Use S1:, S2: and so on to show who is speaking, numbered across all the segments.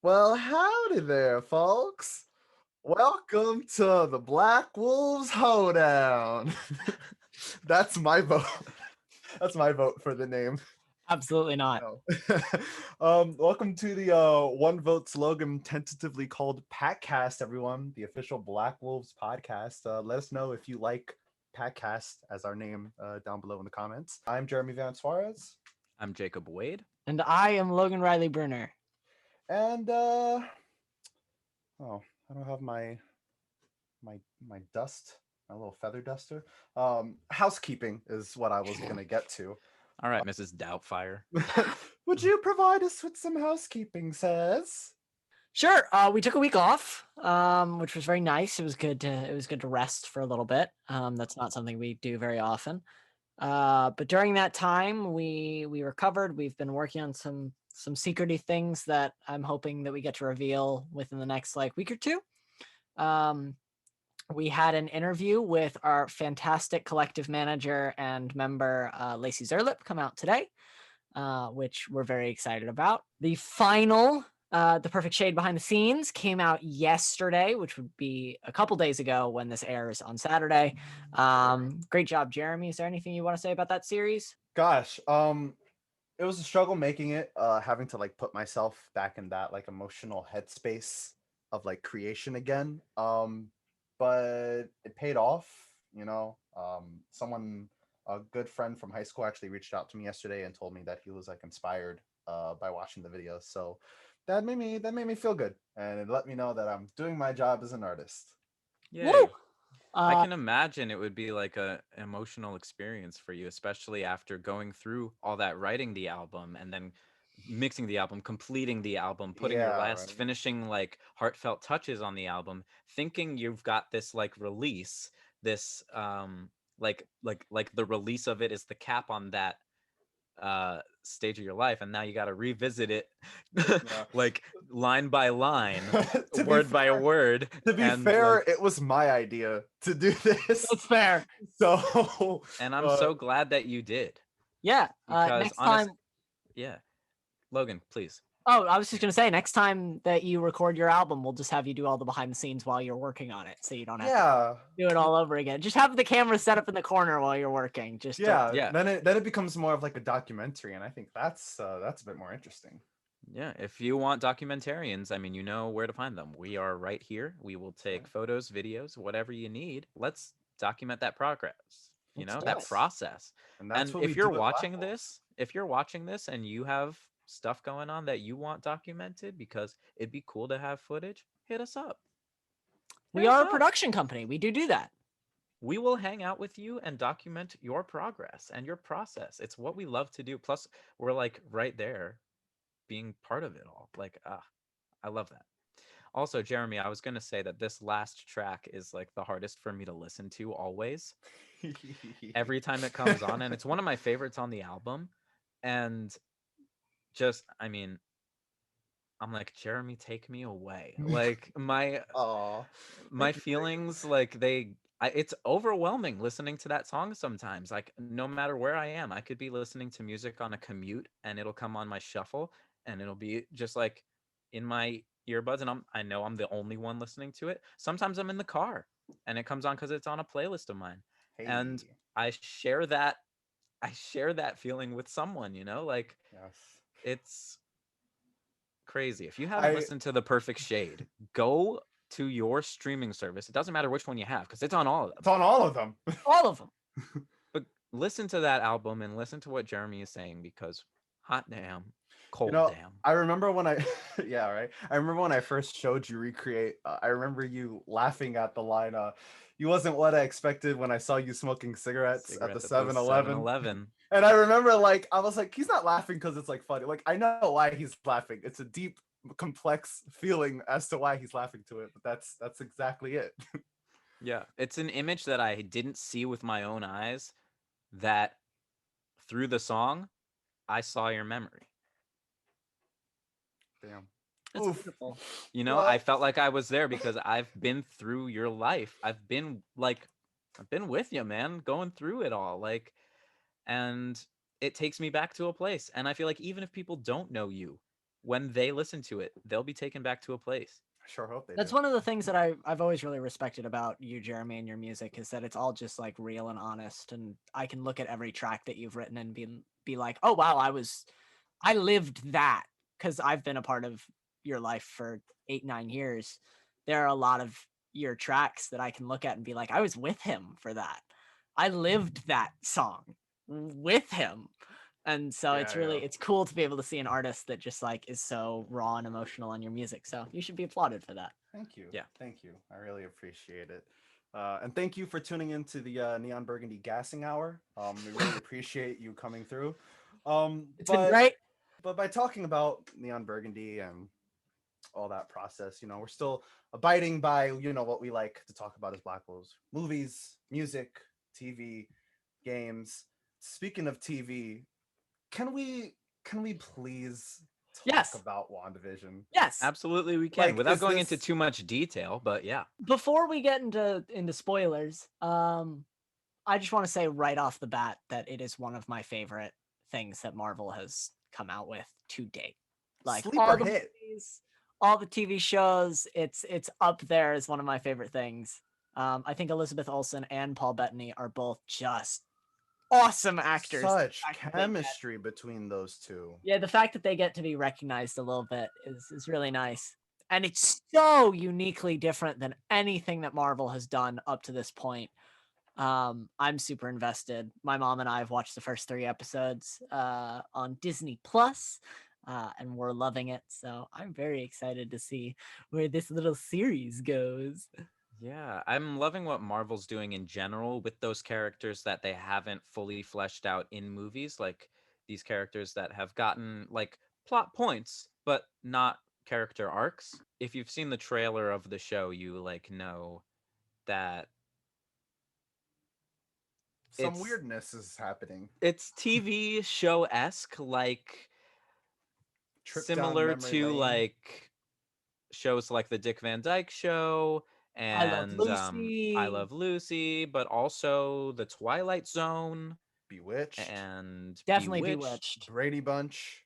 S1: Well, howdy there, folks. Welcome to the Blackwolves Hoedown. That's my vote. That's my vote for the name.
S2: Absolutely not.
S1: No. Welcome to the one vote slogan tentatively called PackCast, everyone, the official Blackwolves podcast. Let us know if you like PackCast as our name down below in the comments. I'm Jeremy Van Suarez.
S3: I'm Jacob Wade.
S2: And I am Logan Riley Bruner.
S1: And I don't have my dust, my little feather duster. Housekeeping is what I was gonna get to.
S3: All right, Mrs. Doubtfire.
S1: Would you provide us with some housekeeping, says?
S2: Sure. We took a week off, which was very nice. It was good to rest for a little bit. That's not something we do very often. But during that time, we recovered. We've been working on some secrety things that I'm hoping that we get to reveal within the next week or two. We had an interview with our fantastic collective manager and member, Lacey Zerlip, come out today, which we're very excited about. The final, The Perfect Shade Behind the Scenes, came out yesterday, which would be a couple days ago when this airs on Saturday. Great job, Jeremy. Is there anything you want to say about that series?
S1: Gosh, it was a struggle making it, having to put myself back in that emotional headspace of creation again. But it paid off, someone, a good friend from high school, actually reached out to me yesterday and told me that he was inspired by watching the videos. So that made me feel good, and it let me know that I'm doing my job as an artist.
S3: Yeah.
S2: Woo!
S3: I can imagine it would be like a emotional experience for you, especially after going through all that, writing the album and then mixing the album, completing the album, putting your last finishing heartfelt touches on the album, thinking you've got this release, this like the release of it is the cap on that stage of your life, and now you got to revisit it line by line, word by word.
S1: To be fair, it was my idea to do this.
S2: That's fair.
S1: So
S3: and I'm so glad that you did.
S2: Yeah. Next time.
S3: Yeah. Logan, please.
S2: Oh, I was just going to say, next time that you record your album, we'll just have you do all the behind the scenes while you're working on it, so you don't have to do it all over again. Just have the camera set up in the corner while you're working.
S1: Then it becomes more of a documentary, and I think that's a bit more interesting.
S3: Yeah, if you want documentarians, I mean, you know where to find them. We are right here. We will take photos, videos, whatever you need. Let's document that progress, that process. And if you're watching this, and you have stuff going on that you want documented because it'd be cool to have footage, hit us up.
S2: We are a production company. We do that.
S3: We will hang out with you and document your progress and your process. It's what we love to do. Plus, we're right there being part of it all. I love that. Also, Jeremy, I was going to say that this last track is the hardest for me to listen to always. Every time it comes on, and it's one of my favorites on the album. And just, I mean, I'm like, Jeremy, take me away. My feelings, it's overwhelming listening to that song sometimes. No matter where I am, I could be listening to music on a commute and it'll come on my shuffle and it'll be just in my earbuds, and I know I'm the only one listening to it. Sometimes I'm in the car and it comes on because it's on a playlist of mine. Hey. And I share that feeling with someone, yes. It's crazy. If you haven't listened to The Perfect Shade, go to your streaming service. It doesn't matter which one you have because it's on all of them.
S1: It's on all of them.
S2: All of them.
S3: But listen to that album and listen to what Jeremy is saying, because hot damn, cold damn.
S1: I remember when I remember when I first showed you Recreate. I remember you laughing at the line, you wasn't what I expected when I saw you smoking cigarettes at the 7-Eleven. And I remember I was like, he's not laughing because it's funny. I know why he's laughing. It's a deep, complex feeling as to why he's laughing to it, but that's exactly it.
S3: Yeah, it's an image that I didn't see with my own eyes, that through the song I saw your memory.
S1: Damn.
S2: That's beautiful.
S3: I felt like I was there because I've been through your life. I've been with you, man, going through it all. And it takes me back to a place. And I feel like even if people don't know you, when they listen to it, they'll be taken back to a place.
S1: I sure hope they
S2: That's
S1: do.
S2: one of the things that I've always really respected about you, Jeremy, and your music is that it's all just like real and honest. And I can look at every track that you've written and be like, oh wow, I lived that, because I've been a part of your life for 8-9 years. There are a lot of your tracks that I can look at and be like, I was with him for that. I lived that song with him. And so
S1: Yeah,
S2: it's really
S1: yeah.
S2: it's cool to be able to see an artist that just like is so raw and emotional on your music. So you should be applauded for that.
S1: Thank you.
S3: Yeah.
S1: Thank you. I really appreciate it. And thank you for tuning into the Neon Burgundy Gassing Hour. We really appreciate you coming through.
S2: It's been great.
S1: But by talking about Neon Burgundy and all that process, we're still abiding by, what we like to talk about as Blackwolves: movies, music, TV, games. Speaking of TV, can we please talk
S2: Yes.
S1: about WandaVision?
S2: Yes.
S3: Absolutely, we can.
S1: Like,
S3: Without
S1: is
S3: going into
S1: this-
S3: too much detail, but yeah.
S2: Before we get into spoilers, I just want to say right off the bat that it is one of my favorite things that Marvel has come out with to date. Like
S1: Sleeper
S2: all the
S1: hit.
S2: movies, all the TV shows, it's up there as one of my favorite things. I think Elizabeth Olsen and Paul Bettany are both just awesome actors.
S1: Such
S2: The fact that they get-
S1: chemistry between those two.
S2: Yeah, the fact that they get to be recognized a little bit is really nice. And it's so uniquely different than anything that Marvel has done up to this point. I'm super invested. My mom and I have watched the first 3 episodes on Disney Plus, and we're loving it. So I'm very excited to see where this little series goes.
S3: Yeah, I'm loving what Marvel's doing in general with those characters that they haven't fully fleshed out in movies, like these characters that have gotten like plot points but not character arcs. If you've seen the trailer of the show, you like know that
S1: Some
S3: it's
S1: weirdness is happening.
S3: it's TV show-esque, like
S1: Trip down
S3: similar
S1: memory
S3: to
S1: lane.
S3: like shows like the Dick Van Dyke Show
S2: I Love
S3: and I
S2: Lucy.
S3: Love Lucy, but also The Twilight Zone
S1: Bewitched.
S3: and
S2: Definitely
S3: Bewitched.
S2: Bewitched.
S1: Brady Bunch.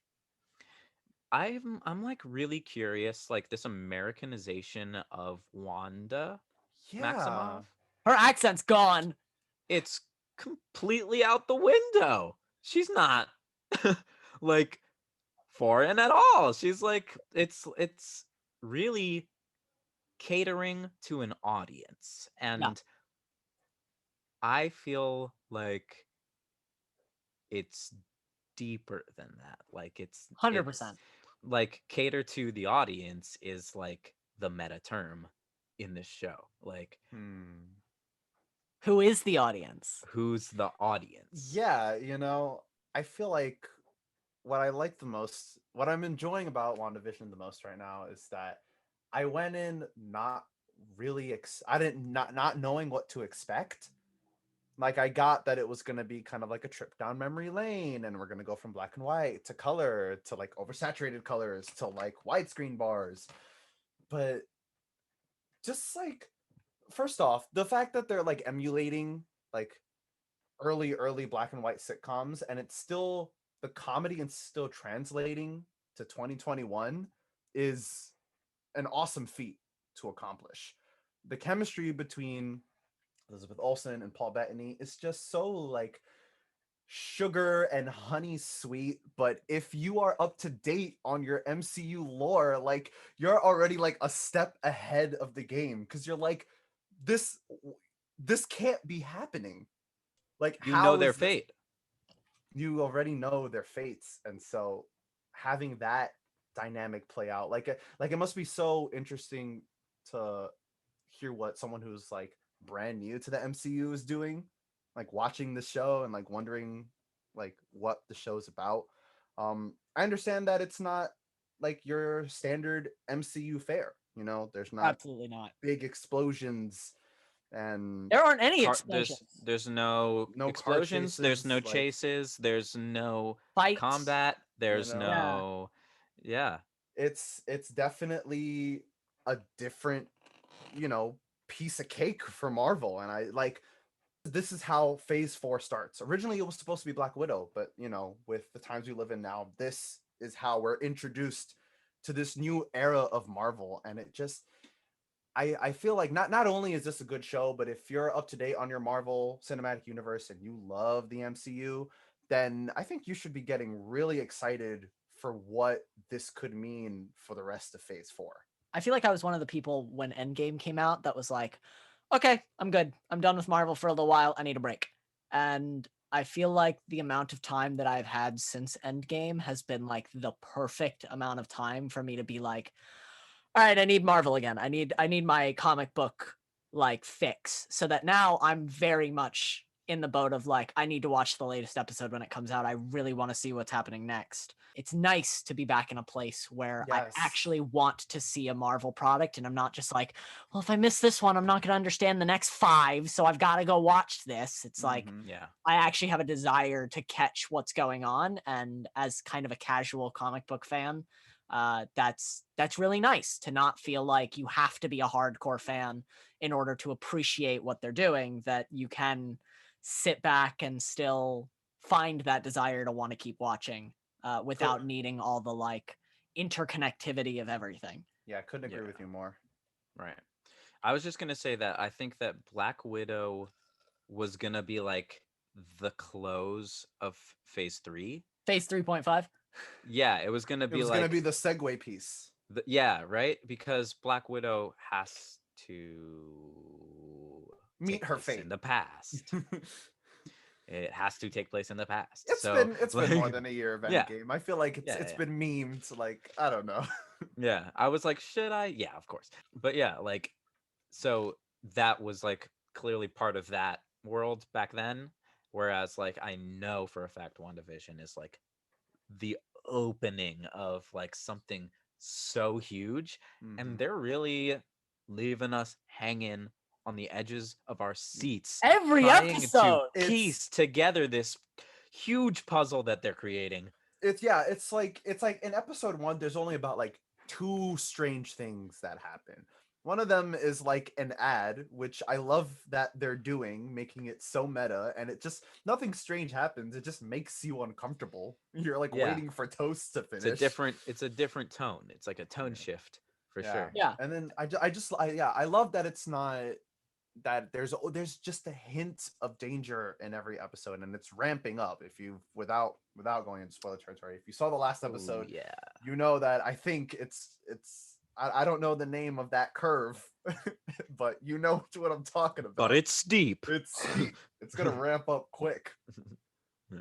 S3: I'm like really curious, like this Americanization of Wanda
S1: Yeah.
S3: Maximoff.
S2: Her accent's gone.
S3: It's completely out the window. She's not like foreign at all. She's like it's really catering to an audience, and
S2: Yeah.
S3: I feel like it's deeper than that. Like it's
S2: 100%.
S3: like cater to the audience is like the meta term in this show. Like
S2: Who is the audience?
S3: who's the audience?
S1: Yeah, I feel like what I like the most, what I'm enjoying about WandaVision the most right now is that I went in not really I didn't not knowing what to expect. Like, I got that it was going to be kind of like a trip down memory lane, and we're going to go from black and white to color to like oversaturated colors to like widescreen bars. But just like, first off, the fact that they're like emulating like early black and white sitcoms, and it's still the comedy and still translating to 2021 is an awesome feat to accomplish. The chemistry between Elizabeth Olsen and Paul Bettany is just so like sugar and honey sweet. But if you are up to date on your MCU lore, like, you're already like a step ahead of the game, because you're like, this can't be happening. Like,
S3: You know
S1: how
S3: their
S1: is this?
S3: fate.
S1: You already know their fates, and so having that dynamic play out, like it must be so interesting to hear what someone who's like brand new to the MCU is doing, like watching the show and like wondering like what the show's about. I understand that it's not like your standard MCU fare. There's not
S2: Absolutely not.
S1: big explosions and
S2: There aren't any explosions.
S3: There's no
S1: no car
S3: explosions, there's no
S1: chases, like,
S3: chases, there's no
S2: Fights.
S3: combat, there's
S1: know?
S3: no yeah.
S1: It's definitely a different, piece of cake for Marvel. And I like, this is how phase 4 starts. Originally it was supposed to be Black Widow, but with the times we live in now, this is how we're introduced to this new era of Marvel, and it just I feel like not only is this a good show, but if you're up to date on your Marvel Cinematic Universe and you love the MCU, then I think you should be getting really excited for what this could mean for the rest of Phase 4.
S2: I feel like I was one of the people when Endgame came out that was like, okay, I'm good. I'm done with Marvel for a little while. I need a break. And I feel like the amount of time that I've had since Endgame has been like the perfect amount of time for me to be like, all right, I need Marvel again. I need my comic book like fix, so that now I'm very much in the boat of like, I need to watch the latest episode when it comes out. I really want to see what's happening next. It's nice to be back in a place where I
S1: Yes.
S2: actually want to see a Marvel product, and I'm not just like, well, if I miss this one, I'm not going to understand the next 5, so I've got to go watch this. It's like,
S3: Yeah.
S2: I actually have a desire to catch what's going on, and as kind of a casual comic book fan, that's really nice to not feel like you have to be a hardcore fan in order to appreciate what they're doing, that you can sit back and still find that desire to want to keep watching without needing all the like interconnectivity of everything.
S1: Yeah, I couldn't agree with you more.
S3: Right. I was just gonna say that I think that Black Widow was gonna be like the close of Phase 3.
S2: Phase 3.5.
S3: Yeah, it was gonna
S1: It
S3: be
S1: was
S3: like
S1: gonna be the segue piece.
S3: yeah, right? Because Black Widow has to
S1: Meet
S3: take
S1: her
S3: place
S1: fate
S3: in the past. It has to take place in the past.
S1: It's
S3: so
S1: been more than a year of
S3: yeah.
S1: Endgame. I feel like it's been memed. Like, I don't know.
S3: Yeah, I was like, should I? Yeah, of course. But yeah, like, so that was like clearly part of that world back then. Whereas, like, I know for a fact WandaVision is like the opening of like something so huge, and they're really leaving us hanging on the edges of our seats
S2: Every
S3: trying
S2: episode.
S3: to piece together this huge puzzle that they're creating.
S1: It's like in episode 1 there's only about like 2 strange things that happen. One of them is like an ad, which I love that they're doing, making it so meta, and it just nothing strange happens. It just makes you uncomfortable. You're like waiting for toast to finish.
S3: It's a different tone. It's like a tone shift for sure.
S2: Yeah.
S1: And then I love that it's not that there's just a hint of danger in every episode, and it's ramping up. If you without going into spoiler territory, if you saw the last episode, you know that I think it's I don't know the name of that curve, but you know what I'm talking about.
S3: But it's steep.
S1: It's steep. It's gonna ramp up quick.
S3: Yeah.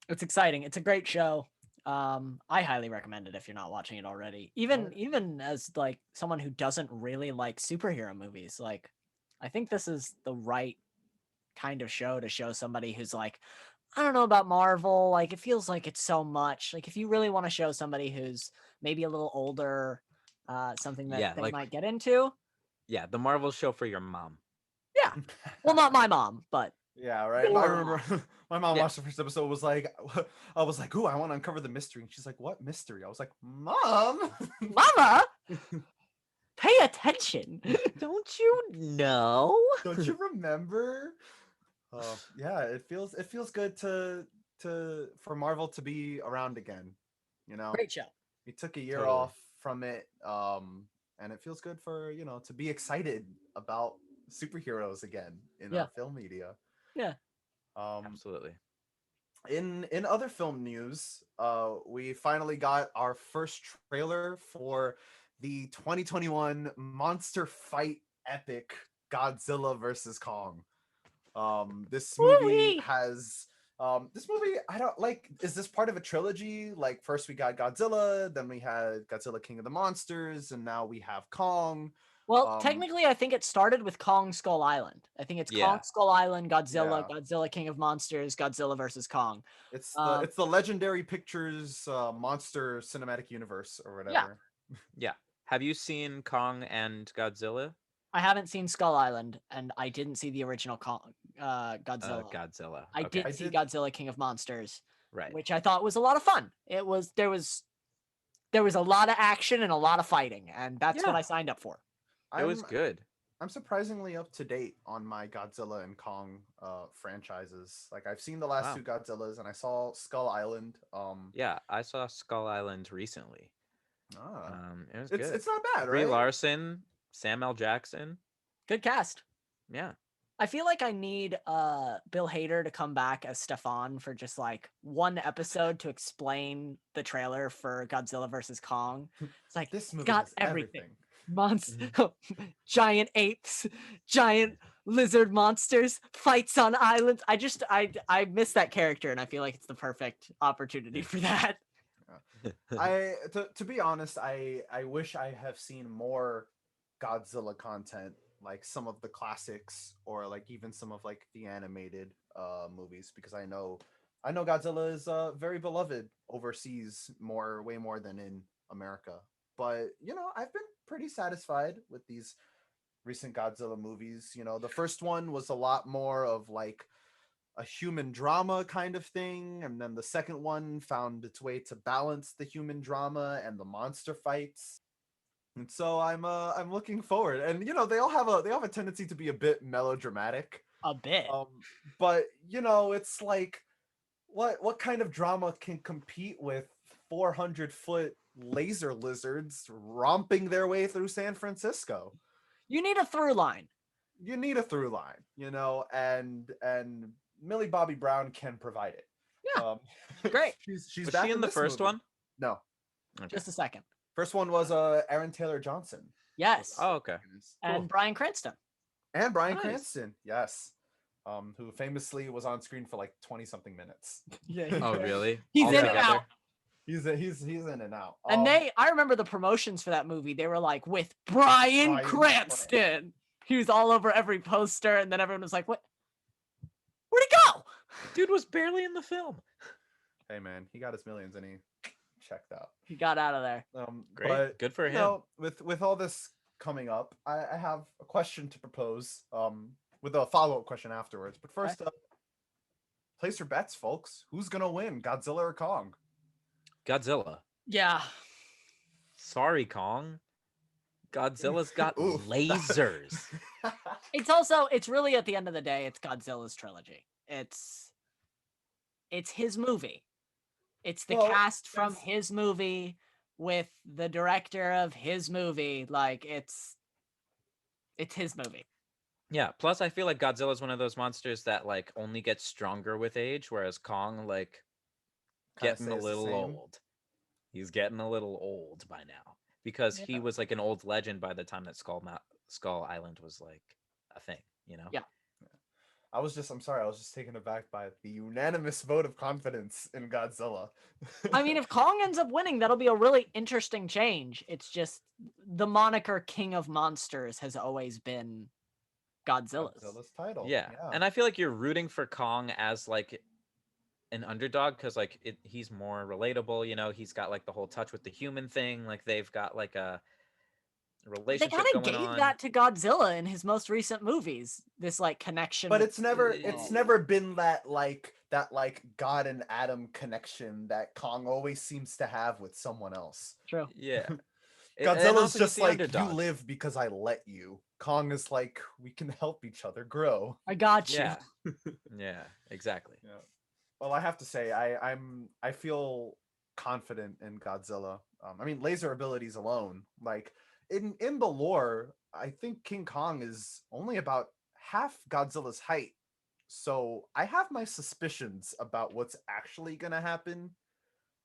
S2: It's exciting. It's a great show. I highly recommend it if you're not watching it already. Even as like someone who doesn't really like superhero movies, like I think this is the right kind of show to show somebody who's like, I don't know about Marvel. Like it feels like it's so much. Like if you really want to show somebody who's maybe a little older, something that they might get into.
S3: Yeah, the Marvel show for your mom.
S2: Yeah. Well, not my mom, but
S1: yeah, right. I remember my mom watched the first episode. Was like, I was like, "Ooh, I want to uncover the mystery." And she's like, "What mystery?" I was like, "Mom,
S2: Mama, pay attention.
S3: Don't you know?
S1: Don't you remember?" Yeah, it feels good to for Marvel to be around again. You know,
S2: Great show.
S1: We took a year off from it, and it feels good for to be excited about superheroes again in our film media.
S2: Yeah.
S3: Absolutely.
S1: In other film news, we finally got our first trailer for the 2021 monster fight epic Godzilla versus Kong. This movie has this movie I don't like. Is this part of a trilogy? Like first we got Godzilla, then we had Godzilla King of the Monsters, and now we have Kong.
S2: Well, technically, I think it started with Kong Skull Island. I think it's Kong Skull Island, Godzilla, Godzilla King of Monsters, Godzilla versus Kong.
S1: It's the Legendary Pictures Monster Cinematic Universe or whatever.
S3: Yeah. Have you seen Kong and Godzilla?
S2: I haven't seen Skull Island, and I didn't see the original Godzilla.
S3: Godzilla.
S2: I did see Godzilla King of Monsters,
S3: right?
S2: Which I thought was a lot of fun. There was a lot of action and a lot of fighting, and that's what I signed up for.
S3: It was good.
S1: I'm surprisingly up to date on my Godzilla and Kong franchises. Like I've seen the last 2 Godzillas, and I saw Skull Island.
S3: Yeah, I saw Skull Island recently. It was
S1: it's
S3: good.
S1: it's not bad,
S3: Brie
S1: right?
S3: Larson, Samuel Jackson.
S2: Good cast.
S3: Yeah.
S2: I feel like I need Bill Hader to come back as Stefan for just like one episode to explain the trailer for Godzilla versus Kong. It's like
S1: This
S2: it's
S1: movie
S2: got
S1: has
S2: everything.
S1: everything.
S2: Monster, giant apes, giant lizard monsters, fights on islands. I miss that character, and I feel like it's the perfect opportunity for that.
S1: To be honest, I wish I have seen more Godzilla content, like some of the classics, or like even some of like the animated movies, because I know Godzilla is very beloved overseas, way more than in America. But I've been pretty satisfied with these recent Godzilla movies. The first one was a lot more of like a human drama kind of thing, and then the second one found its way to balance the human drama and the monster fights. And so I'm looking forward. And they have a tendency to be a bit melodramatic.
S2: A bit.
S1: But it's like what kind of drama can compete with 400-foot laser lizards romping their way through San Francisco?
S2: You need a through line.
S1: You need a through line, and Millie Bobby Brown can provide it.
S2: Yeah, great.
S1: She's
S3: Was
S1: back
S3: she in the
S1: this
S3: first
S1: movie.
S3: one?
S1: No,
S3: Okay.
S2: Just a second.
S1: first one was Aaron Taylor Johnson.
S2: Yes.
S3: Oh, okay.
S2: And
S3: Cool.
S2: Bryan Cranston.
S1: And Bryan
S3: Nice.
S1: Cranston, yes, who famously was on screen for like 20-something minutes.
S2: Yeah.
S3: Oh, really?
S2: He's
S3: All
S2: in and
S3: together?
S2: out.
S1: He's in and out.
S2: And I remember the promotions for that movie. They were like with Bryan
S1: Bryan
S2: Cranston. He was all over every poster, and then everyone was like, "What? Where'd he go?"
S3: Dude was barely in the film.
S1: Hey man, he got his millions and he checked out.
S2: He got out of there.
S3: Great.
S1: But,
S3: Good for him.
S1: With all this coming up, I have a question to propose. With a follow-up question afterwards. But first up, place your bets, folks. Who's gonna win, Godzilla or Kong?
S3: Godzilla.
S2: Yeah.
S3: Sorry, Kong. Godzilla's got
S1: Oof.
S3: lasers.
S2: It's really at the end of the day, it's Godzilla's trilogy. It's his movie. It's the cast from his movie with the director of his movie. Like it's his movie.
S3: Yeah. Plus, I feel like Godzilla's one of those monsters that like only gets stronger with age, whereas Kong like getting a little old. He's getting a little old by now because he was like an old legend by the time that Skull Island was like a thing.
S2: Yeah.
S1: I'm sorry, I was just taken aback by the unanimous vote of confidence in Godzilla.
S2: I mean, if Kong ends up winning, that'll be a really interesting change. It's just the moniker King of Monsters has always been Godzilla's
S1: title.
S3: Yeah. And I feel like you're rooting for Kong as like an underdog because like he's more relatable. He's got like the whole touch with the human thing. Like they've got like a relationship
S2: they kind of
S3: going
S2: gave
S3: on.
S2: that to Godzilla in his most recent movies, this like connection,
S1: but it's never been that God and Adam connection that Kong always seems to have with someone else.
S2: True.
S3: Yeah.
S1: Godzilla's just like, you live because I let you. Kong is like, we can help each other grow.
S2: I got you.
S3: Yeah. Yeah, exactly.
S1: Yeah. Well, I have to say, I feel confident in Godzilla. I mean, laser abilities alone, like in the lore, I think King Kong is only about half Godzilla's height. So I have my suspicions about what's actually gonna happen.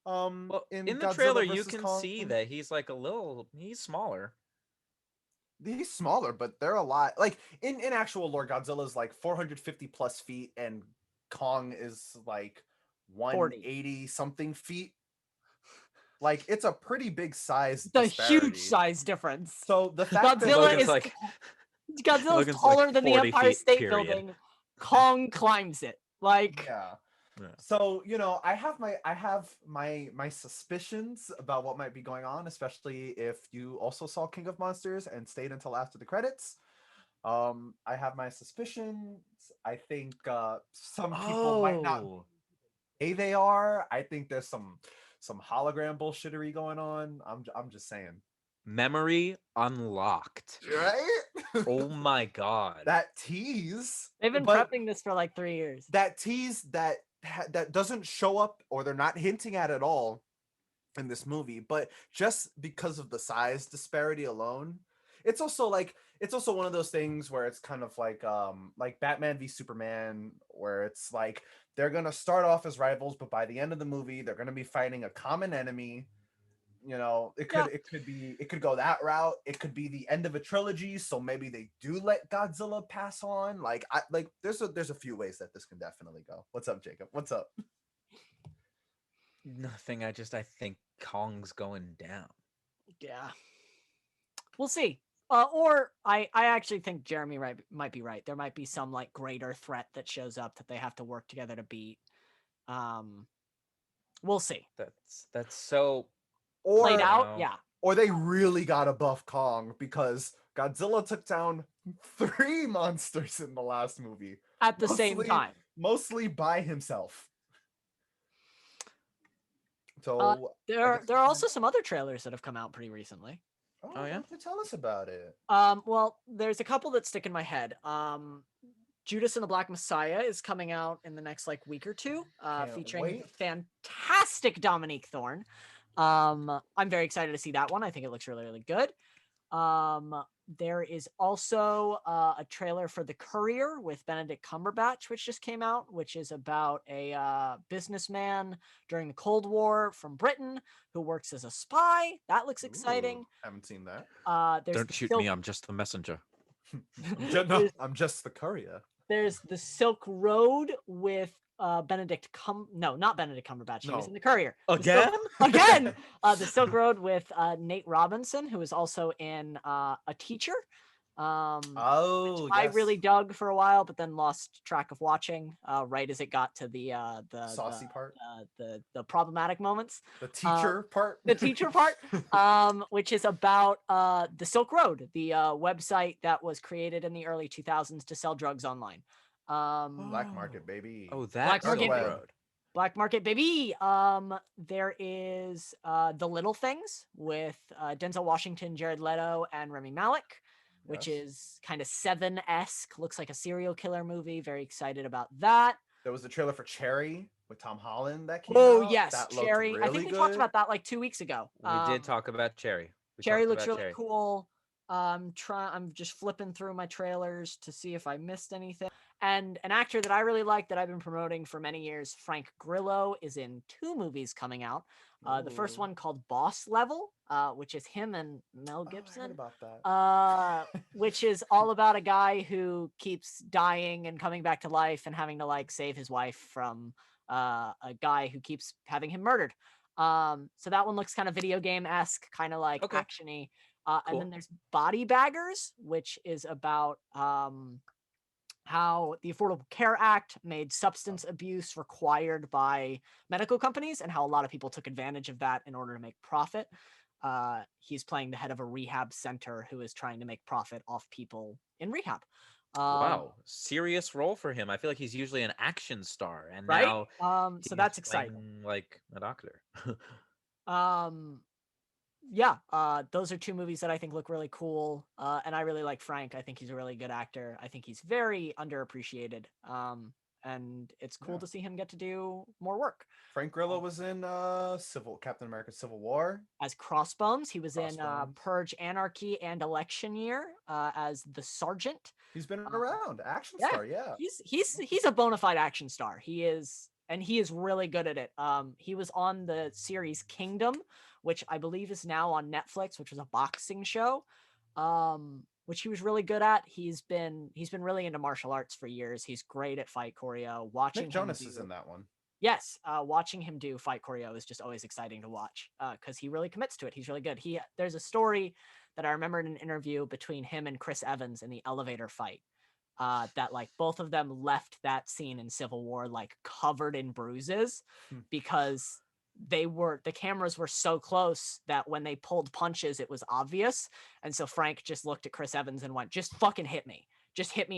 S3: Well, in the
S1: Godzilla
S3: trailer, you
S1: versus
S3: can
S1: Kong.
S3: see that he's like he's smaller.
S1: He's smaller, but they're a lot. Like in actual lore, Godzilla's like 450 plus feet, and Kong is like 180 something feet. Like it's a pretty big size.
S2: The
S1: disparity.
S2: huge size difference.
S1: So the fact
S2: Godzilla's
S3: Logan's
S2: taller
S3: like
S2: than the
S3: 40
S2: Empire
S3: feet,
S2: State
S3: period.
S2: Building. Kong climbs it. Like
S1: yeah. So I have my suspicions about what might be going on, especially if you also saw King of Monsters and stayed until after the credits. I have my suspicions. I think some people might not say they are. I think there's some hologram bullshittery going on. I'm just saying.
S3: Memory unlocked.
S1: Right?
S3: Oh my god.
S1: That tease.
S2: They've been prepping this for like 3 years.
S1: That tease that doesn't show up, or they're not hinting at all, in this movie, but just because of the size disparity alone, it's also one of those things where it's kind of like Batman v Superman, where it's like they're gonna start off as rivals, but by the end of the movie they're gonna be fighting a common enemy. It could go that route. It could be the end of a trilogy, so maybe they do let Godzilla pass on. There's a few ways that this can definitely go. What's up, Jacob? What's up?
S3: Nothing. I think Kong's going down.
S2: Yeah, we'll see. Or I actually think Jeremy might be right. There might be some like greater threat that shows up that they have to work together to beat. We'll see.
S3: That's so
S2: played out. Yeah.
S1: Or they really gotta buff Kong, because Godzilla took down 3 monsters in the last movie
S2: at the same time,
S1: mostly by himself. So
S2: there are also some other trailers that have come out pretty recently.
S1: Oh yeah, tell us about it.
S2: Well, there's a couple that stick in my head. Judas and the Black Messiah is coming out in the next week or two, featuring fantastic Dominique Thorne. I'm very excited to see that one. I think it looks really, really good. There is also a trailer for The Courier with Benedict Cumberbatch, which just came out, which is about a businessman during the Cold War from Britain who works as a spy. That looks exciting.
S1: Haven't seen that.
S3: Don't shoot me. I'm just the messenger.
S1: I'm just the courier.
S2: There's The Silk Road with not Benedict Cumberbatch. He was in The Courier.
S3: Again?
S2: The Silk Road with Nate Robinson, who is also in A Teacher. I really dug for a while, but then lost track of watching right as it got to the
S1: saucy part,
S2: the problematic moments.
S1: The teacher part.
S2: The teacher part, which is about the Silk Road, the website that was created in the early 2000s to sell drugs online.
S1: Black market, baby.
S3: Oh, that's
S2: Black market, baby. There is The Little Things with Denzel Washington, Jared Leto, and Rami Malek, which is kind of Seven-esque. Looks like a serial killer movie. Very excited about that.
S1: There was a trailer for Cherry with Tom Holland that came out.
S2: Oh yes,
S1: that
S2: Cherry.
S1: Really
S2: I think we
S1: good.
S2: talked about that 2 weeks ago.
S3: We did talk about Cherry.
S2: Cherry looks really cool. I'm just flipping through my trailers to see if I missed anything. And an actor that I really like that I've been promoting for many years, Frank Grillo, is in 2 movies coming out. The first one called Boss Level, which is him and Mel Gibson.
S1: I heard about that.
S2: Which is all about a guy who keeps dying and coming back to life and having to save his wife from a guy who keeps having him murdered. So that one looks kind of video game-esque, kind of actiony. Cool. And then there's Body Baggers, which is about how the Affordable Care Act made substance abuse required by medical companies and how a lot of people took advantage of that in order to make profit. He's playing the head of a rehab center who is trying to make profit off people in rehab.
S3: Wow, serious role for him. I feel like he's usually an action star, and
S2: right?
S3: Now
S2: so that's exciting.
S3: Like a doctor.
S2: Yeah, those are 2 movies that I think look really cool. And I really like Frank. I think he's a really good actor. I think he's very underappreciated. And it's cool to see him get to do more work.
S1: Frank Grillo was in Captain America Civil War
S2: as Crossbones. He was in Purge, Anarchy, and Election Year as the Sergeant.
S1: He's been around. Action star, yeah.
S2: He's a bona fide action star. He is really good at it. He was on the series Kingdom, which I believe is now on Netflix, which was a boxing show, which he was really good at. He's been really into martial arts for years. He's great at fight choreo.
S1: Nick Jonas is in that one.
S2: Yes, watching him do fight choreo is just always exciting to watch because he really commits to it. He's really good. There's a story that I remember in an interview between him and Chris Evans in the elevator fight. That both of them left that scene in Civil War covered in bruises because the cameras were so close that when they pulled punches it was obvious, and so Frank just looked at Chris Evans and went, just fucking hit me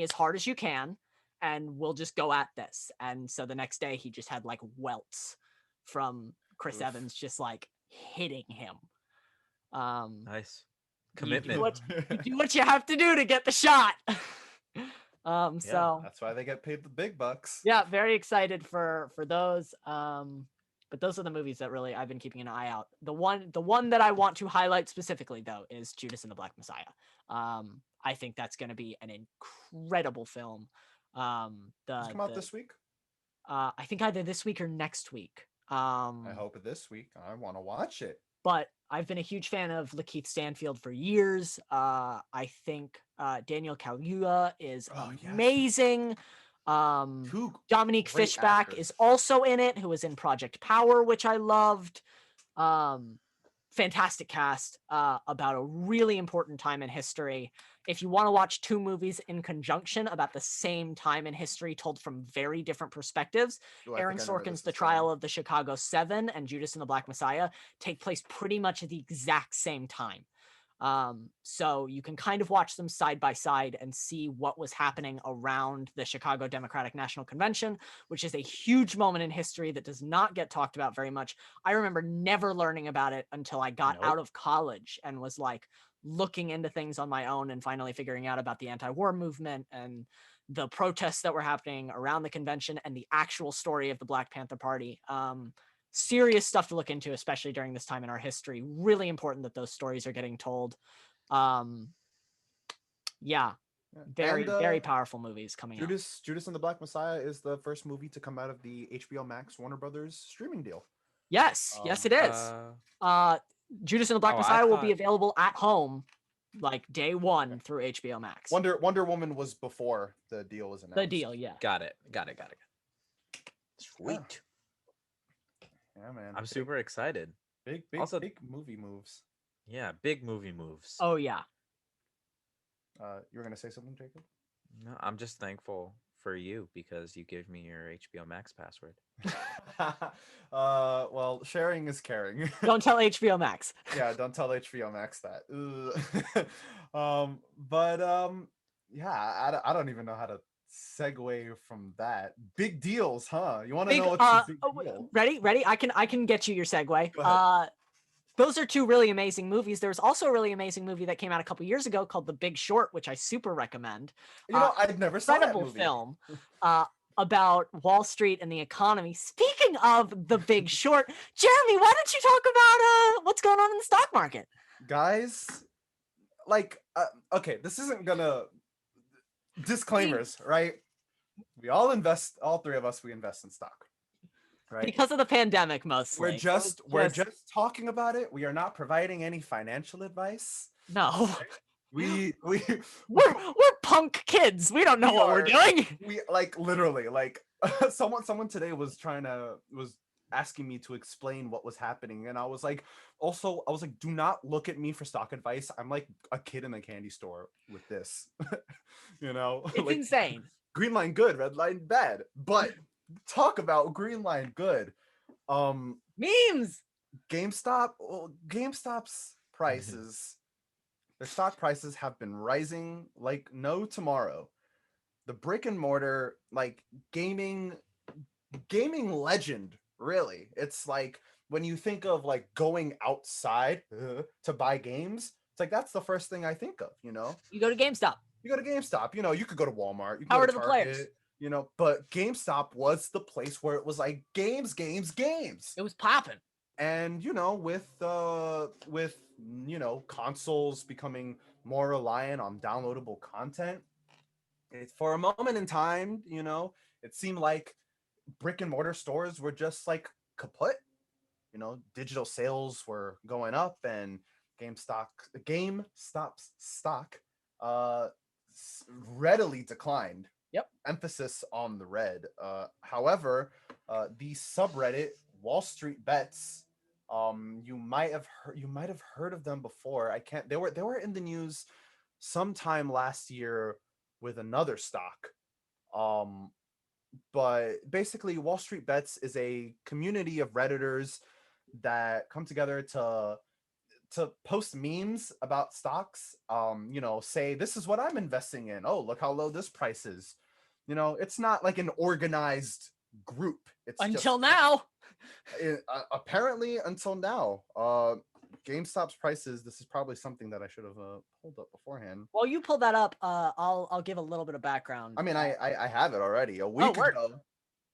S2: as hard as you can and we'll just go at this. And so the next day he just had welts from Chris Evans just hitting him.
S3: Nice commitment.
S2: You do what you have to do to get the shot. So
S1: that's why they get paid the big bucks.
S2: Yeah, very excited for those. But those are the movies that really I've been keeping an eye out. The one that I want to highlight specifically, though, is Judas and the Black Messiah. I think that's going to be an incredible film.
S1: Does it come out this week?
S2: I think either this week or next week.
S1: I hope this week. I want to watch it.
S2: But I've been a huge fan of Lakeith Stanfield for years. I think Daniel Kaluuya is amazing. Dominique Fishback is also in it, who was in Project Power, which I loved. Fantastic cast about a really important time in history. If you want to watch two movies in conjunction about the same time in history told from very different perspectives, Aaron Sorkin's The Trial of the Chicago 7 and Judas and the Black Messiah take place pretty much at the exact same time. So you can kind of watch them side by side and see what was happening around the Chicago Democratic National Convention, which is a huge moment in history that does not get talked about very much. I remember never learning about it until I got out of college and was like looking into things on my own and finally figuring out about the anti-war movement and the protests that were happening around the convention and the actual story of the Black Panther Party. Serious stuff to look into, especially during this time in our history. Really important that those stories are getting told. Very powerful movies coming out.
S1: Judas and the Black Messiah is the first movie to come out of the HBO Max Warner Brothers streaming deal.
S2: Yes, it is. Judas and the Black Messiah will be available at home like day one through HBO Max.
S1: Wonder Woman was before the deal was announced.
S2: The deal, yeah.
S3: Got it. Sweet.
S1: Yeah, man.
S3: I'm super excited.
S1: Big movie moves.
S3: Yeah, big movie moves.
S2: Oh, yeah.
S1: You were going to say something, Jacob?
S3: No, I'm just thankful for you because you gave me your HBO Max password.
S1: Well, sharing is caring.
S2: Don't tell HBO Max.
S1: Yeah, don't tell HBO Max that. Yeah, I don't even know how to segue from that. Big deals, huh? You want to know what's a big deal?
S2: Ready? I can get you your segue. Those are two really amazing movies. There's also a really amazing movie that came out a couple years ago called The Big Short, which I super recommend.
S1: I've never seen that movie.
S2: Incredible film about Wall Street and the economy. Speaking of The Big Short, Jeremy, why don't you talk about what's going on in the stock market?
S1: Guys, okay, this isn't gonna... Disclaimers, right? We all invest, all three of us, we invest in stock. Right?
S2: Because of the pandemic, mostly.
S1: We're just talking about it. We are not providing any financial advice.
S2: No.
S1: We're
S2: punk kids. We don't know what we're doing.
S1: We literally someone today was asking me to explain what was happening, and I was like, do not look at me for stock advice. I'm like a kid in a candy store with this.
S2: It's insane.
S1: Green line good, red line bad. But talk about green line good.
S2: Memes.
S1: GameStop's prices, their stock prices have been rising like no tomorrow. The brick and mortar gaming legend, really. It's like when you think of going outside to buy games, it's like that's the first thing I think of.
S2: You go to GameStop.
S1: You could go to Walmart. You could
S2: Power
S1: go
S2: to the players.
S1: But GameStop was the place where it was like games.
S2: It was popping.
S1: And with consoles becoming more reliant on downloadable content, for a moment in time, it seemed like brick and mortar stores were just kaput. Digital sales were going up, and GameStop's stock readily declined.
S2: Yep.
S1: Emphasis on the red. However, the subreddit Wall Street Bets, you might have heard of them before. They were in the news sometime last year with another stock. But basically Wall Street Bets is a community of Redditors that come together to post memes about stocks. Say this is what I'm investing in. Oh, look how low this price is. It's not like an organized group. It's
S2: until now.
S1: Apparently until now. GameStop's prices, this is probably something that I should have pulled up beforehand.
S2: While you pull that up, I'll give a little bit of background.
S1: I mean, I have it already. A week ago,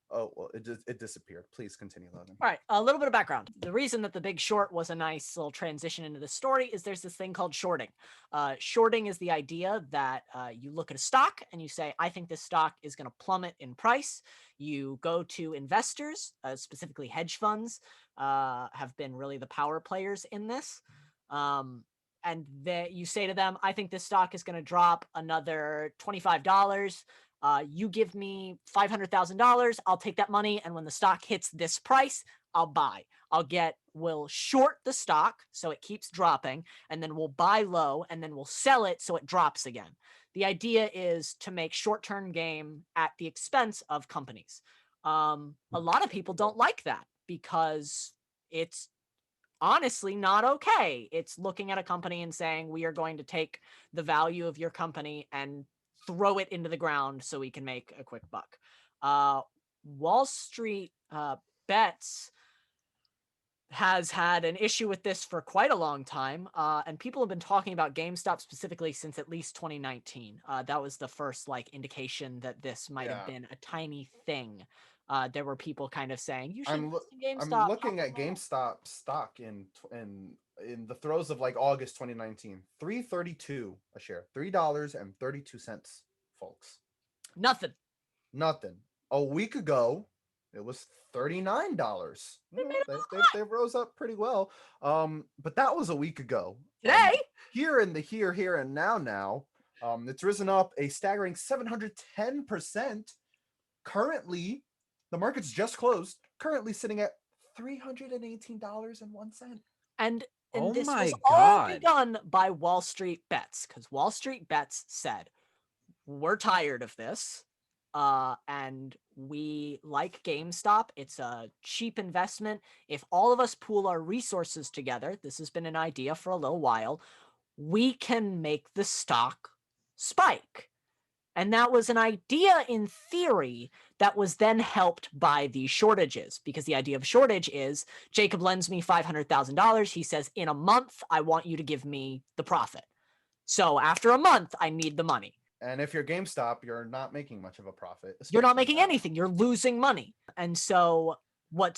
S1: Oh, well, it disappeared. Please continue, Logan.
S2: All right, a little bit of background. The reason that The Big Short was a nice little transition into the story is there's this thing called shorting. Shorting is the idea that you look at a stock and you say, I think this stock is going to plummet in price. You go to investors, specifically hedge funds, have been really the power players in this. And you say to them, I think this stock is going to drop another $25. You give me $500,000. I'll take that money. And when the stock hits this price, I'll buy. We'll short the stock so it keeps dropping, and then we'll buy low, and then we'll sell it so it drops again. The idea is to make short-term game at the expense of companies. A lot of people don't like that because it's honestly not okay. It's looking at a company and saying, we are going to take the value of your company and throw it into the ground so we can make a quick buck. Wall Street Bets has had an issue with this for quite a long time, and people have been talking about GameStop specifically since at least 2019. That was the first indication that this might have been a tiny thing. There were people kind of saying, you should invest in GameStop.
S1: I'm looking at GameStop stock in the throes of August 2019. $3.32 a share. $3.32, folks.
S2: Nothing.
S1: A week ago, it was $39. They rose up pretty well. But that was a week ago.
S2: Today,
S1: here and now, it's risen up a staggering 710%. Currently, the market's just closed. Currently sitting at $318.01.
S2: And this was
S3: God.
S2: all begun by Wall Street Bets, because Wall Street Bets said, we're tired of this. And we like GameStop. It's a cheap investment. If all of us pool our resources together, this has been an idea for a little while, we can make the stock spike. And that was an idea in theory that was then helped by the shortages, because the idea of shortage is Jacob lends me $500,000. He says, in a month, I want you to give me the profit. So after a month, I need the money.
S1: And if you're GameStop, you're not making much of a profit.
S2: You're not making anything. You're losing money. And so what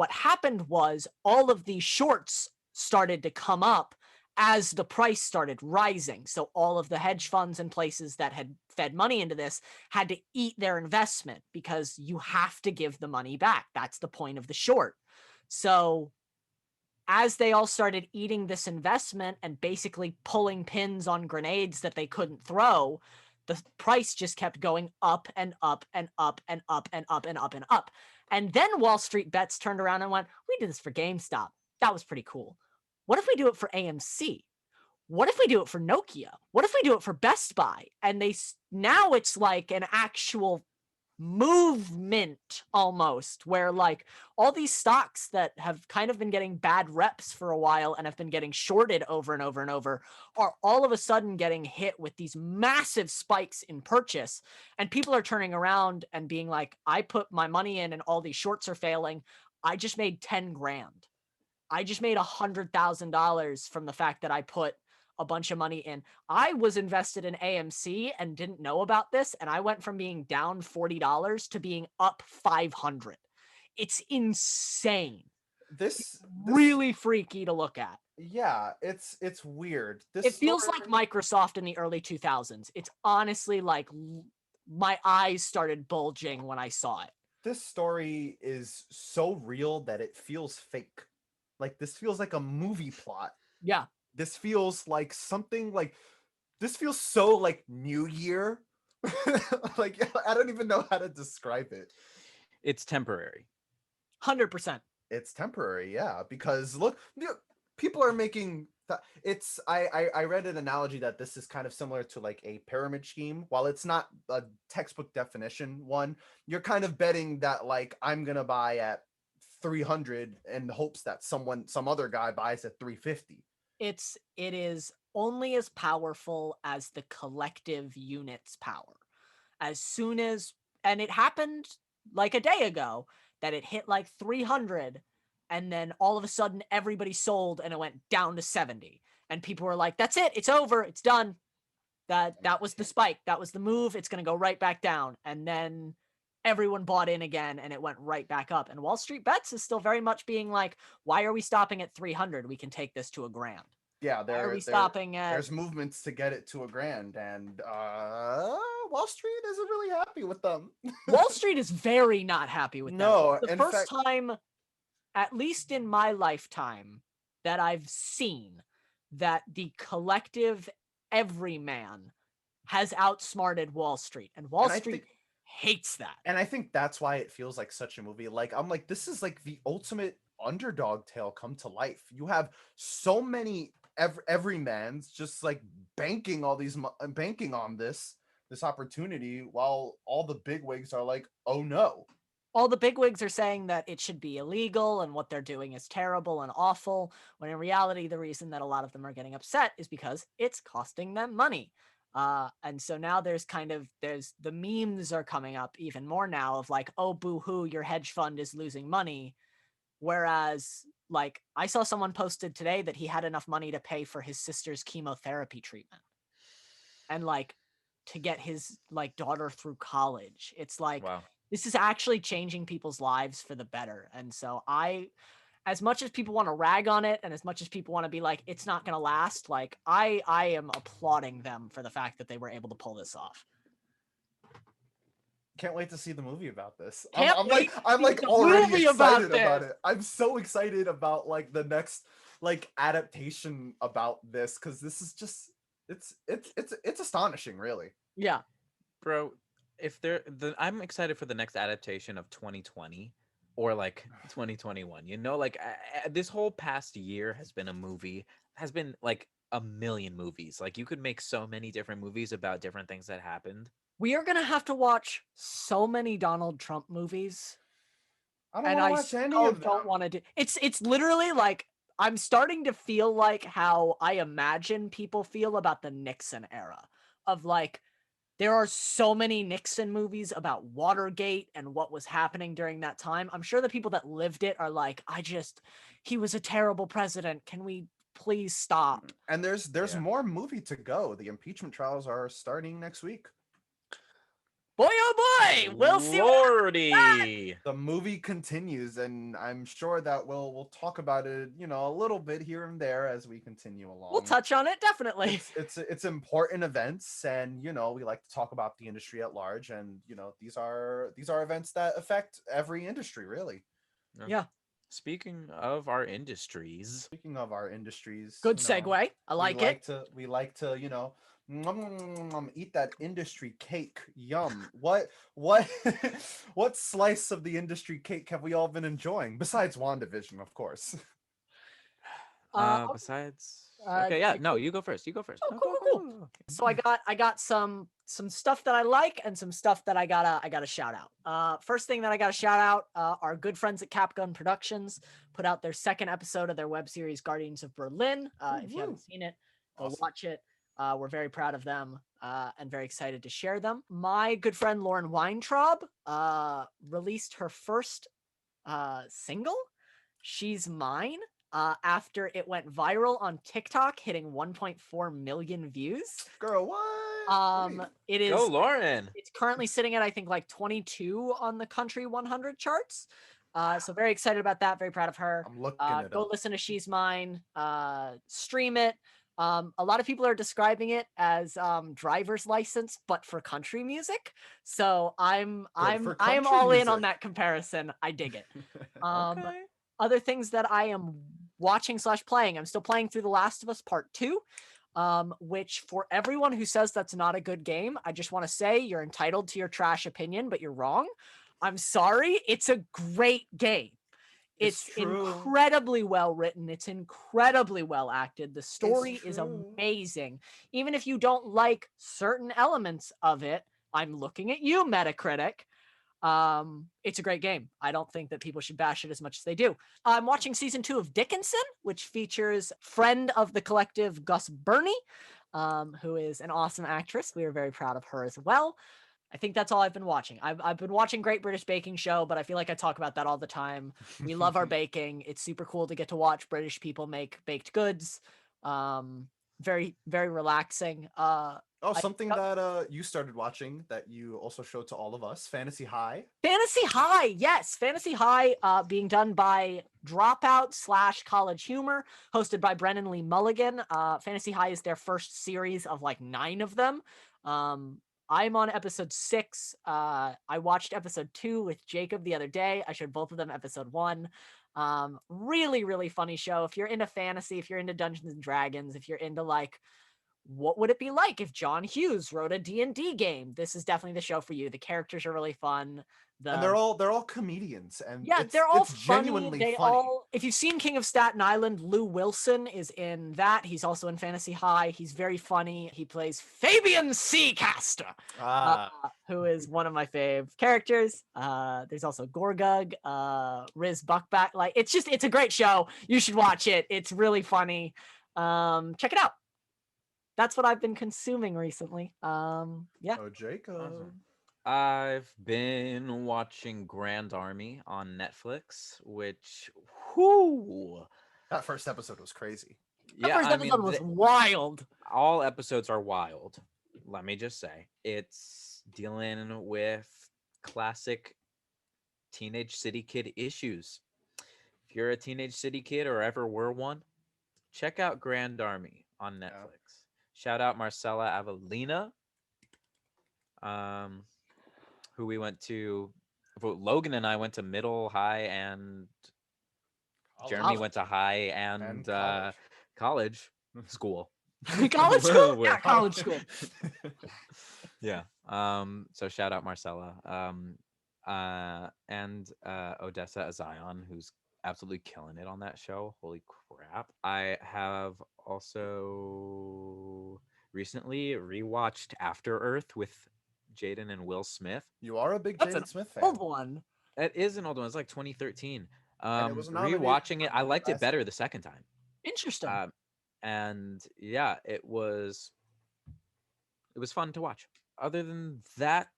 S2: happened was all of these shorts started to come up as the price started rising. So all of the hedge funds and places that had fed money into this had to eat their investment, because you have to give the money back. That's the point of the short. So as they all started eating this investment and basically pulling pins on grenades that they couldn't throw, the price just kept going up and up and up and up and up and up and up. And then Wall Street Bets turned around and went, we did this for GameStop. That was pretty cool. What if we do it for AMC? What if we do it for Nokia? What if we do it for Best Buy? And now it's like an actual movement almost, where all these stocks that have kind of been getting bad reps for a while and have been getting shorted over and over and over are all of a sudden getting hit with these massive spikes in purchase. And people are turning around and being like, I put my money in and all these shorts are failing. I just made 10 grand. I just made $100,000 from the fact that I put a bunch of money in. I was invested in AMC and didn't know about this, and I went from being down $40 to being up $500. It's insane.
S1: This
S2: really freaky to look at.
S1: Yeah, it's weird.
S2: It feels like Microsoft in the early 2000s. It's honestly like my eyes started bulging when I saw it.
S1: This story is so real that it feels fake. This feels like a movie plot.
S2: Yeah.
S1: This feels like something this feels so New Year. I don't even know how to describe it.
S3: It's temporary.
S2: 100%.
S1: It's temporary, yeah, because look, people are making I read an analogy that this is kind of similar to a pyramid scheme. While it's not a textbook definition one, you're kind of betting that I'm gonna buy at 300 in hopes that some other guy buys at 350.
S2: It is only as powerful as the collective unit's power. As soon as, and it happened a day ago, that it hit 300, and then all of a sudden everybody sold and it went down to 70. And people were like, that's it, it's over, it's done. That was the spike, that was the move, it's going to go right back down. And then everyone bought in again and it went right back up. And Wall Street Bets is still very much being like, why are we stopping at 300? We can take this to $1,000.
S1: Yeah,
S2: why are we stopping at?
S1: There's movements to get it to $1,000, and Wall Street isn't really happy with them.
S2: Wall Street is very not happy with them.
S1: No,
S2: the first time, at least in my lifetime, that I've seen that the collective everyman has outsmarted Wall Street, and Wall Street hates that.
S1: And I think that's why it feels like such a movie. Like, I'm like, this is like the ultimate underdog tale come to life. You have so many everymans just like banking on this opportunity, while all the bigwigs are like, oh no.
S2: All the bigwigs are saying that it should be illegal and what they're doing is terrible and awful, when in reality, the reason that a lot of them are getting upset is because it's costing them money. And so now there's the memes are coming up even more now of like, oh, boo-hoo, your hedge fund is losing money. Whereas, like, I saw someone posted today that he had enough money to pay for his sister's chemotherapy treatment and like to get his like daughter through college. It's like, wow. This is actually changing people's lives for the better. And so as much as people want to rag on it and as much as people want to be like, it's not going to last, like I am applauding them for the fact that they were able to pull this off.
S1: Can't wait to see the movie about this. I'm like already excited about it. I'm so excited about like the next like adaptation about this, because this is just it's astonishing, really.
S2: Yeah,
S3: bro. I'm excited for the next adaptation of 2020 or like 2021. You know, like this whole past year has been like a million movies. Like you could make so many different movies about different things that happened.
S2: We are gonna have to watch so many Donald Trump movies.
S1: I don't
S2: want to do. It's literally like I'm starting to feel like how I imagine people feel about the Nixon era of like. There are so many Nixon movies about Watergate and what was happening during that time. I'm sure the people that lived it are like, he was a terrible president. Can we please stop?
S1: And there's more movie to go. The impeachment trials are starting next week.
S2: Boy, oh boy, we'll see.
S3: Lordy.
S1: The movie continues, and I'm sure that we'll talk about it, a little bit here and there as we continue along.
S2: We'll touch on it, definitely.
S1: It's important events, and we like to talk about the industry at large, and these are events that affect every industry, really.
S2: Yeah.
S3: Speaking of our industries.
S2: Good segue. I like it.
S1: We like to, eat that industry cake. Yum. What slice of the industry cake have we all been enjoying besides WandaVision, of course?
S3: Okay, yeah, no, you go first.
S2: Oh, cool. So I got some stuff that I like and some stuff that I gotta shout out. First thing that I gotta shout out, our good friends at Capgun Productions put out their second episode of their web series Guardians of Berlin. If you haven't seen it, go watch it. We're very proud of them and very excited to share them. My good friend Lauren Weintraub released her first single, She's Mine, after it went viral on TikTok, hitting 1.4 million views.
S1: Girl, what?
S2: It is.
S3: Go, Lauren.
S2: It's currently sitting at, I think, like 22 on the Country 100 charts. So very excited about that. Very proud of her.
S1: I'm looking it
S2: Go
S1: up.
S2: listen to She's Mine. Stream it. A lot of people are describing it as driver's license, but for country music. So I'm all in on that comparison. I dig it.
S3: Okay.
S2: Other things that I am watching / playing. I'm still playing through The Last of Us Part 2, which for everyone who says that's not a good game, I just want to say you're entitled to your trash opinion, but you're wrong. I'm sorry. It's a great game. It's incredibly well written. It's incredibly well acted. The story is amazing. Even if you don't like certain elements of it, I'm looking at you, Metacritic. It's a great game. I don't think that people should bash it as much as they do. I'm watching season 2 of Dickinson, which features friend of the collective Gus Burney, who is an awesome actress. We are very proud of her as well. I think that's all I've been watching. I've been watching Great British Baking Show, but I feel like I talk about that all the time. We love our baking. It's super cool to get to watch British people make baked goods. Very, very relaxing.
S1: Oh, something that you started watching that you also showed to all of us, Fantasy High.
S2: Fantasy High, yes, Fantasy High, being done by Dropout / College Humor, hosted by Brennan Lee Mulligan. Fantasy High is their first series of like 9 of them. I'm on episode 6. I watched episode 2 with Jacob the other day. I showed both of them episode 1. Really, really funny show. If you're into fantasy, if you're into Dungeons and Dragons, if you're into like, what would it be like if John Hughes wrote a D&D game? This is definitely the show for you. The characters are really fun.
S1: And they're all comedians, and
S2: yeah, they're all funny.
S1: genuinely
S2: They
S1: funny.
S2: all, if you've seen King of Staten Island, Lou Wilson is in that. He's also in Fantasy High. He's very funny. He plays Fabian Seacaster, who is one of my fave characters. There's also Gorgug, Riz Buckback. Like, it's a great show. You should watch it. It's really funny. Check it out. That's what I've been consuming recently. Yeah.
S1: Oh, Jacob.
S3: Awesome. I've been watching Grand Army on Netflix, which,
S1: that first episode was crazy.
S2: That first episode was wild.
S3: All episodes are wild. Let me just say, it's dealing with classic teenage city kid issues. If you're a teenage city kid or ever were one, check out Grand Army on Netflix. Yeah. Shout out Marcella Avellina, who we went to. Logan and I went to middle, high, and Jeremy went to high and college school.
S2: College school? Yeah, college school.
S3: Yeah. So shout out Marcella. And Odessa Zion, who's absolutely killing it on that show. Holy crap. I have also recently rewatched After Earth with Jaden and Will Smith.
S1: You are a big Jaden Smith fan.
S2: Old one.
S3: It is an old one. It's like 2013.
S1: Rewatching
S3: it, I liked it better the second time.
S2: Interesting.
S3: And yeah, it was fun to watch. Other than that,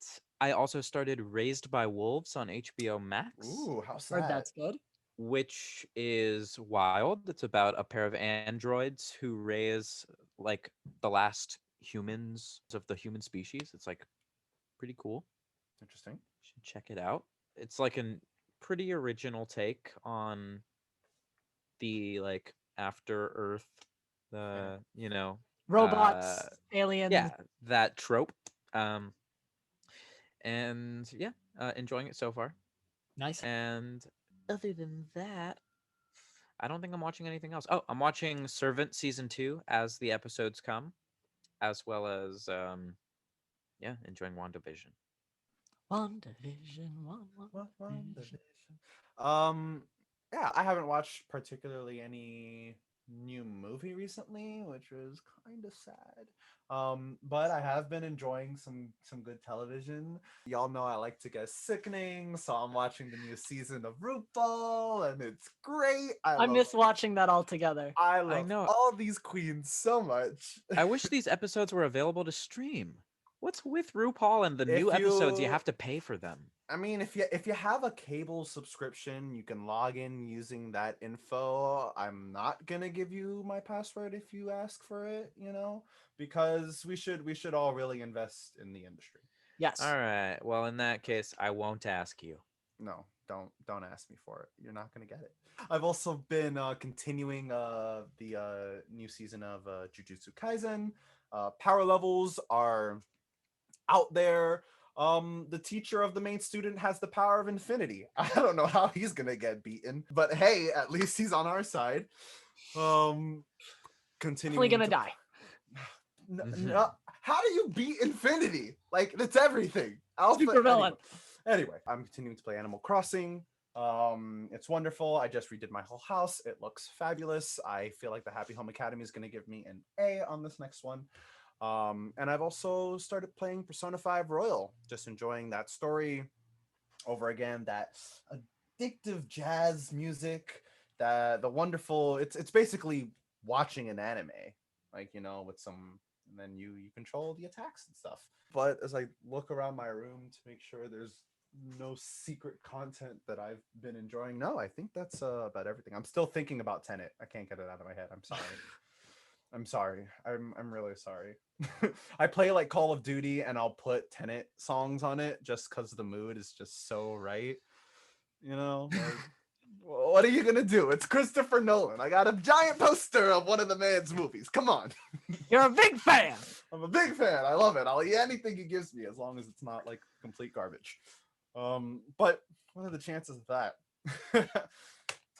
S3: I also started Raised by Wolves on HBO Max.
S1: Ooh, how's that?
S2: Heard that's good.
S3: Which is wild. It's about a pair of androids who raise like the last humans of the human species. It's like pretty cool.
S1: Interesting.
S3: You should check it out. It's like a pretty original take on the like after Earth,
S2: robots, aliens.
S3: Yeah, that trope. And yeah, enjoying it so far.
S2: Nice.
S3: And other than that, I don't think I'm watching anything else. Oh, I'm watching Servant Season 2 as the episodes come, as well as enjoying WandaVision.
S2: WandaVision.
S1: Yeah, I haven't watched particularly any new movie recently, which was kind of sad. But I have been enjoying some good television. Y'all know I like to get sickening, so I'm watching the new season of RuPaul, and it's great.
S2: I miss watching that altogether.
S1: I love all these queens so much.
S3: I wish these episodes were available to stream. What's with RuPaul and the new episodes? You have to pay for them.
S1: I mean, if you have a cable subscription, you can log in using that info. I'm not gonna give you my password if you ask for it, because we should all really invest in the industry.
S2: Yes.
S3: All right. Well, in that case, I won't ask you.
S1: No, don't ask me for it. You're not gonna get it. I've also been continuing the new season of Jujutsu Kaisen. Power levels are out there. The teacher of the main student has the power of infinity. I don't know how he's gonna get beaten, but hey, at least he's on our side. Continuing.
S2: Definitely gonna die.
S1: No, how do you beat infinity? Like, that's everything.
S2: Super villain.
S1: Anyway, I'm continuing to play Animal Crossing. It's wonderful. I just redid my whole house. It looks fabulous. I feel like the Happy Home Academy is gonna give me an A on this next one. And I've also started playing Persona 5 Royal, just enjoying that story over again, that addictive jazz music, the wonderful, it's basically watching an anime, like, with some, and then you control the attacks and stuff. But as I look around my room to make sure there's no secret content that I've been enjoying, no, I think that's about everything. I'm still thinking about Tenet. I can't get it out of my head. I'm sorry. I'm sorry. I'm really sorry. I play like Call of Duty and I'll put Tenet songs on it just because the mood is just so right. You know, like, what are you gonna do? It's Christopher Nolan. I got a giant poster of one of the man's movies. Come on.
S2: You're a big fan.
S1: I'm a big fan. I love it. I'll eat anything he gives me as long as it's not like complete garbage. But what are the chances of that?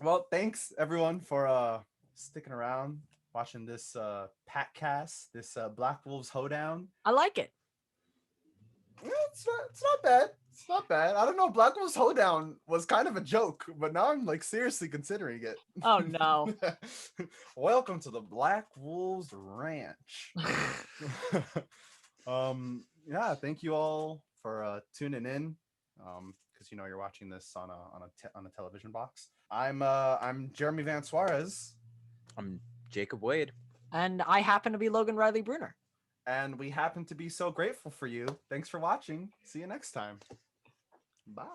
S1: Well, thanks everyone for sticking around, watching this PackCast, this Blackwolves Hoedown.
S2: I like it.
S1: Yeah, it's not bad. It's not bad. I don't know. Blackwolves Hoedown was kind of a joke, but now I'm like seriously considering it.
S2: Oh no.
S1: Welcome to the Blackwolves Ranch. Yeah, thank you all for tuning in. Because you know you're watching this on a television box. I'm Jeremy Van Suarez.
S3: I'm Jacob Wade.
S2: And I happen to be Logan Riley Bruner.
S1: And we happen to be so grateful for you. Thanks for watching. See you next time. Bye.